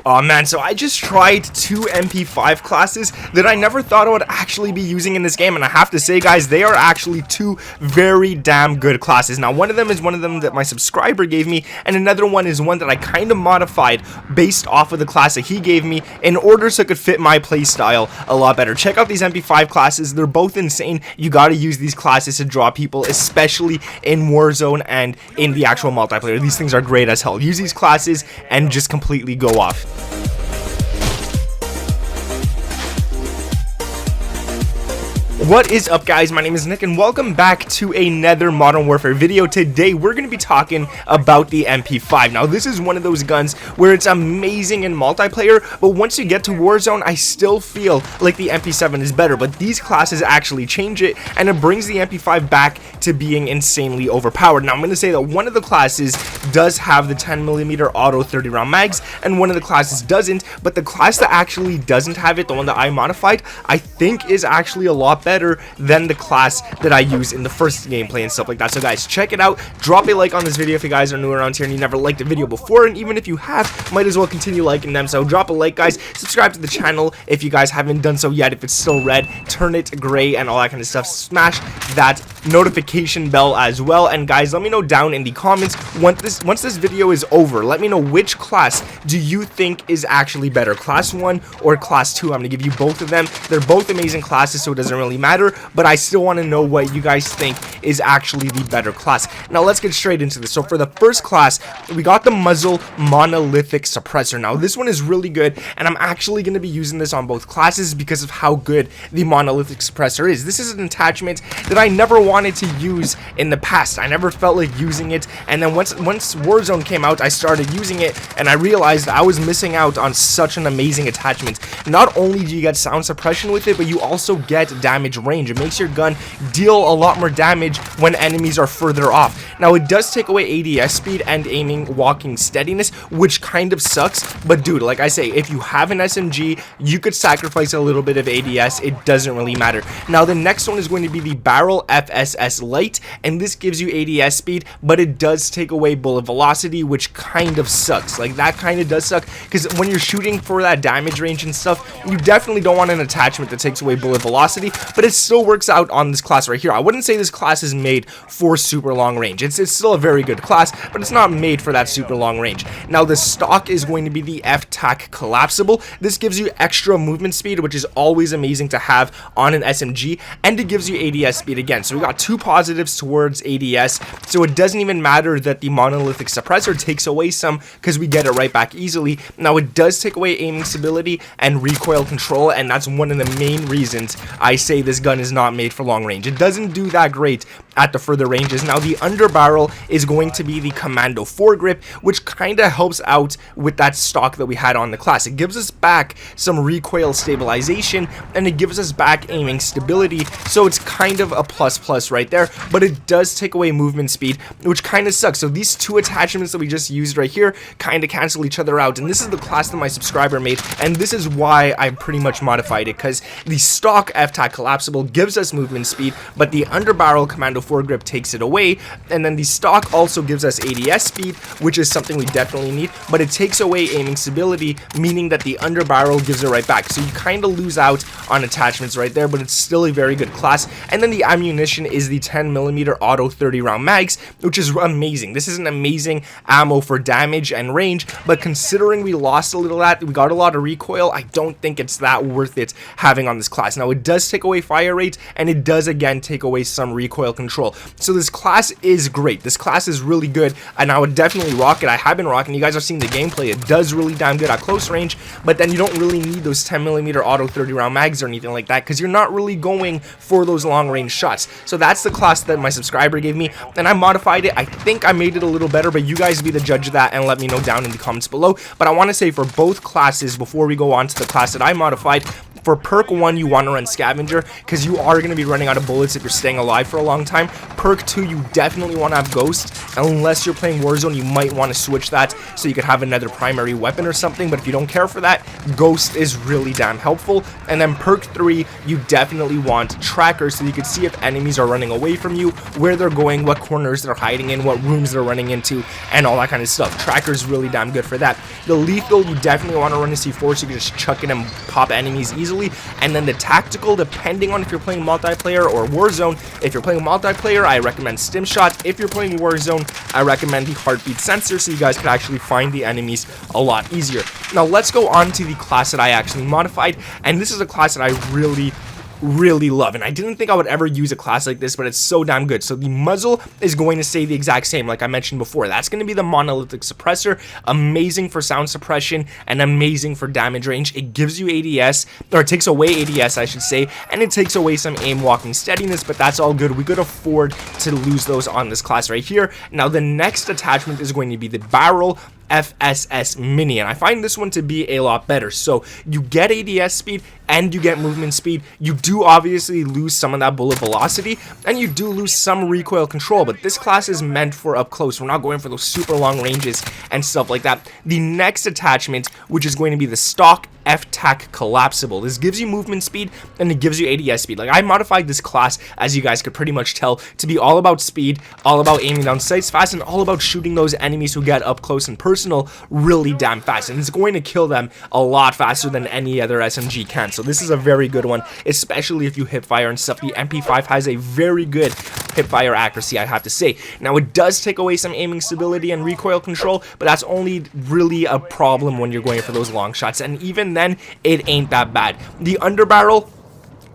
Oh man, so I just tried two MP5 classes that I never thought I would actually be using in this game, and I have to say, guys, they are actually two very damn good classes. Now, one of them is one of them that my subscriber gave me, and another one is one that I kind of modified based off of the class that he gave me in order so it could fit my playstyle a lot better. Check out these MP5 classes. They're both insane. You gotta use these classes to draw people, especially in Warzone and in the actual multiplayer. These things are great as hell. Use these classes and just completely go off. What is up, guys? My name is Nick and welcome back to another Modern Warfare video. Today we're going to be talking about the MP5. Now this is one of those guns where it's amazing in multiplayer, but once you get to Warzone I still feel like the MP7 is better, but these classes actually change it and it brings the MP5 back to being insanely overpowered. Now I'm going to say that one of the classes does have the 10mm auto 30 round mags and one of the classes doesn't, but the class that actually doesn't have it, the one that I modified, I think is actually a lot better than the class that I use in the first gameplay and stuff like that. So guys, check it out. Drop a like on this video if you guys are new around here and you never liked a video before, and even if you have, might as well continue liking them. So drop a like, guys. Subscribe to the channel if you guys haven't done so yet. If it's still red, turn it gray and all that kind of stuff. Smash that notification bell as well. And guys, let me know down in the comments once this video is over, let me know which class do you think is actually better, class 1 or class 2. I'm gonna give you both of them. They're both amazing classes, so it doesn't really matter, but I still want to know what you guys think is actually the better class. Now let's get straight into this. So for the first class, we got the muzzle monolithic suppressor. Now this one is really good, and I'm actually going to be using this on both classes because of how good the monolithic suppressor is. This is an attachment that I never wanted to use in the past. I never felt like using it, and then once Warzone came out, I started using it and I realized I was missing out on such an amazing attachment. Not only do you get sound suppression with it, but you also get damage range. It makes your gun deal a lot more damage when enemies are further off. Now it does take away ADS speed and aiming walking steadiness, which kind of sucks, but dude, like I say, if you have an SMG, you could sacrifice a little bit of ADS. It doesn't really matter. Now the next one is going to be the barrel FSS light, and this gives you ADS speed, but it does take away bullet velocity, which kind of sucks. Like that kind of does suck, because when you're shooting for that damage range and stuff, you definitely don't want an attachment that takes away bullet velocity, but it still works out on this class right here. I wouldn't say this class is made for super long range. It's still a very good class, but it's not made for that super long range. Now the stock is going to be the FTAC collapsible. This gives you extra movement speed, which is always amazing to have on an SMG, and it gives you ADS speed again. So we got two positives towards ADS, so it doesn't even matter that the monolithic suppressor takes away some, because we get it right back easily. Now it does take away aiming stability and recoil control, and that's one of the main reasons I say this gun is not made for long range. It doesn't do that great at the further ranges. Now the underbarrel is going to be the commando foregrip, which kind of helps out with that stock that we had on the class. It gives us back some recoil stabilization and it gives us back aiming stability, so it's kind of a plus right there, but it does take away movement speed, which kind of sucks. So these two attachments that we just used right here kind of cancel each other out, and this is the class that my subscriber made, and this is why I pretty much modified it, because the stock FTAC collapsible gives us movement speed, but the underbarrel commando foregrip takes it away, and then the stock also gives us ADS speed, which is something we definitely need, but it takes away aiming stability, meaning that the underbarrel gives it right back. So you kind of lose out on attachments right there, but it's still a very good class. And then the ammunition is the 10mm auto 30 round mags, which is amazing. This is an amazing ammo for damage and range, but considering we lost a little of that, we got a lot of recoil, I don't think it's that worth it having on this class. Now it does take away fire rate, and it does again take away some recoil control. So this class is great. This class is really good, and I would definitely rock it. I have been rocking. You guys are seeing the gameplay. It does really damn good at close range, but then you don't really need those 10mm auto 30 round mags or anything like that, because you're not really going for those long range shots. So that's the class that my subscriber gave me, and I modified it. I think I made it a little better, but you guys be the judge of that and let me know down in the comments below. But I want to say for both classes, before we go on to the class that I modified, For perk 1, you want to run Scavenger because you are going to be running out of bullets if you're staying alive for a long time. Perk 2, you definitely want to have Ghost. Unless you're playing Warzone, you might want to switch that so you could have another primary weapon or something, but if you don't care for that, Ghost is really damn helpful. And then perk 3, you definitely want Tracker so you can see if enemies are running away from you, where they're going, what corners they're hiding in, what rooms they're running into, and all that kind of stuff. Tracker is really damn good for that. The Lethal, you definitely want to run a C4 so you can just chuck it and pop enemies easily. And then the Tactical, depending on if you're playing multiplayer or Warzone. If you're playing multiplayer, I recommend Stim Shot. If you're playing Warzone, I recommend the Heartbeat Sensor so you guys can actually find the enemies a lot easier. Now let's go on to the class that I actually modified, and this is a class that I really love, and I didn't think I would ever use a class like this, but it's so damn good. So the muzzle is going to stay the exact same like I mentioned before. That's going to be the monolithic suppressor, amazing for sound suppression and amazing for damage range. It gives you ADS, or it takes away ADS I should say, and it takes away some aim walking steadiness, but that's all good. We could afford to lose those on this class right here. Now the next attachment is going to be the barrel FSS Mini, and I find this one to be a lot better. So you get ADS speed and you get movement speed. You do obviously lose some of that bullet velocity and you do lose some recoil control, but this class is meant for up close. We're not going for those super long ranges and stuff like that. The next attachment, which is going to be the stock F-Tac Collapsible. This gives you movement speed and it gives you ADS speed. Like, I modified this class, as you guys could pretty much tell, to be all about speed, all about aiming down sights fast, and all about shooting those enemies who get up close and personal really damn fast. And it's going to kill them a lot faster than any other SMG can. So this is a very good one, especially if you hip fire and stuff. The MP5 has a very good hip fire accuracy, I have to say. Now, it does take away some aiming stability and recoil control, but that's only really a problem when you're going for those long shots, and even then it ain't that bad. The underbarrel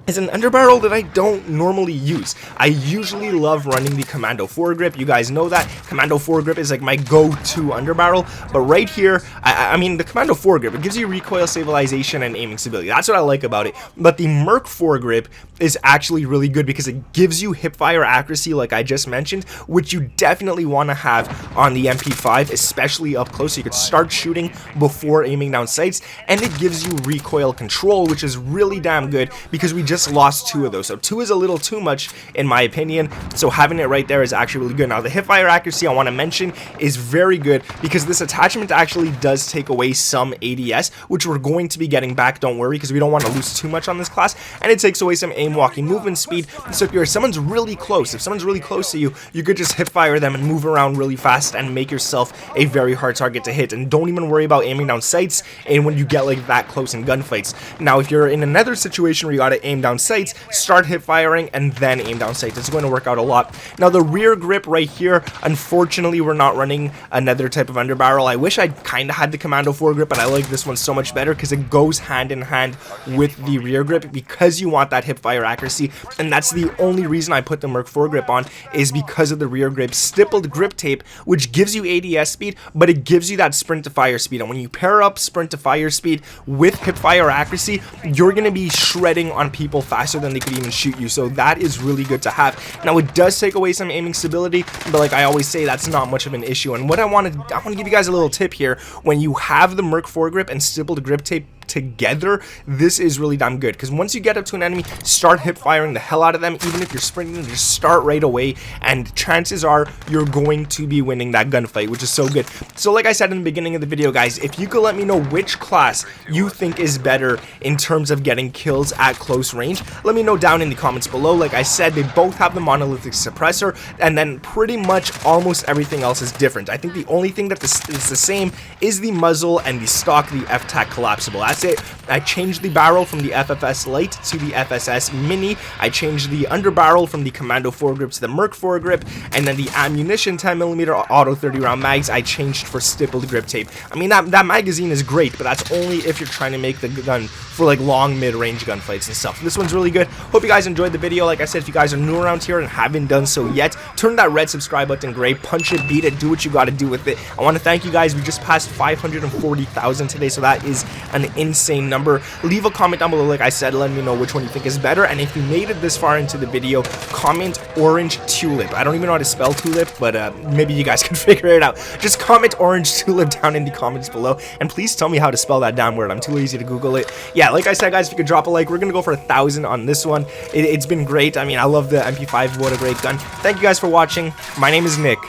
is an underbarrel that I don't normally use. I usually love running the Commando foregrip. You guys know that Commando foregrip is like my go-to underbarrel, but right here, I mean, the Commando foregrip, it gives you recoil stabilization and aiming stability. That's what I like about it. But the Merc foregrip is actually really good because it gives you hip fire accuracy, like I just mentioned, which you definitely want to have on the MP5, especially up close, so you could start shooting before aiming down sights. And it gives you recoil control, which is really damn good because we just lost 2 of those. So 2 is a little too much in my opinion, so having it right there is actually really good. Now the hip fire accuracy I want to mention is very good because this attachment actually does take away some ADS, which we're going to be getting back, don't worry, because we don't want to lose too much on this class. And it takes away some aim walking movement speed, so if someone's really close to you, you could just hip fire them and move around really fast and make yourself a very hard target to hit. And don't even worry about aiming down sights and when you get like that close in gunfights. Now if you're in another situation where you gotta aim down sights, start hip firing and then aim down sights. It's going to work out a lot. Now the rear grip right here, unfortunately we're not running another type of underbarrel. I wish I kind of had the Commando foregrip, but I like this one so much better because it goes hand in hand with the rear grip because you want that hip fire accuracy, and that's the only reason I put the Merc foregrip on, is because of the rear grip stippled grip tape, which gives you ADS speed, but it gives you that sprint to fire speed. And when you pair up sprint to fire speed with hip fire accuracy, you're going to be shredding on people faster than they could even shoot you. So that is really good to have. Now it does take away some aiming stability, but like I always say, that's not much of an issue. And what I want to give you guys a little tip here. When you have the Merc foregrip and stippled grip tape together, this is really damn good because once you get up to an enemy, start hip firing the hell out of them. Even if you're sprinting, just start right away, and chances are you're going to be winning that gunfight, which is so good. So like I said in the beginning of the video, guys, if you could let me know which class you think is better in terms of getting kills at close range, let me know down in the comments below. Like I said, they both have the monolithic suppressor, and then pretty much almost everything else is different. I think the only thing that is the same is the muzzle and the stock, the F-Tac Collapsible. That's it. I changed the barrel from the FFS Lite to the FSS Mini. I changed the underbarrel from the Commando foregrip to the Merc foregrip, and then the ammunition 10mm auto 30 round mags I changed for stippled grip tape. I mean, that magazine is great, but that's only if you're trying to make the gun for like long mid-range gunfights and stuff. This one's really good. Hope you guys enjoyed the video. Like I said, if you guys are new around here and haven't done so yet, turn that red subscribe button gray, punch it, beat it, do what you got to do with it. I want to thank you guys. We just passed 540,000 today, so that is an insane number. Leave a comment down below, like I said, let me know which one you think is better. And if you made it this far into the video, comment orange tulip. I don't even know how to spell tulip, but maybe you guys can figure it out. Just comment orange tulip down in the comments below, and please tell me how to spell that down word. I'm too lazy to Google it. Yeah, like I said, guys, if you could drop a like, we're gonna go for 1,000 on this one. It's been great. I mean, I love the MP5. What a great gun. Thank you guys for watching. My name is Nick,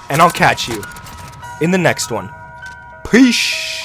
and I'll catch you in the next one. Peace.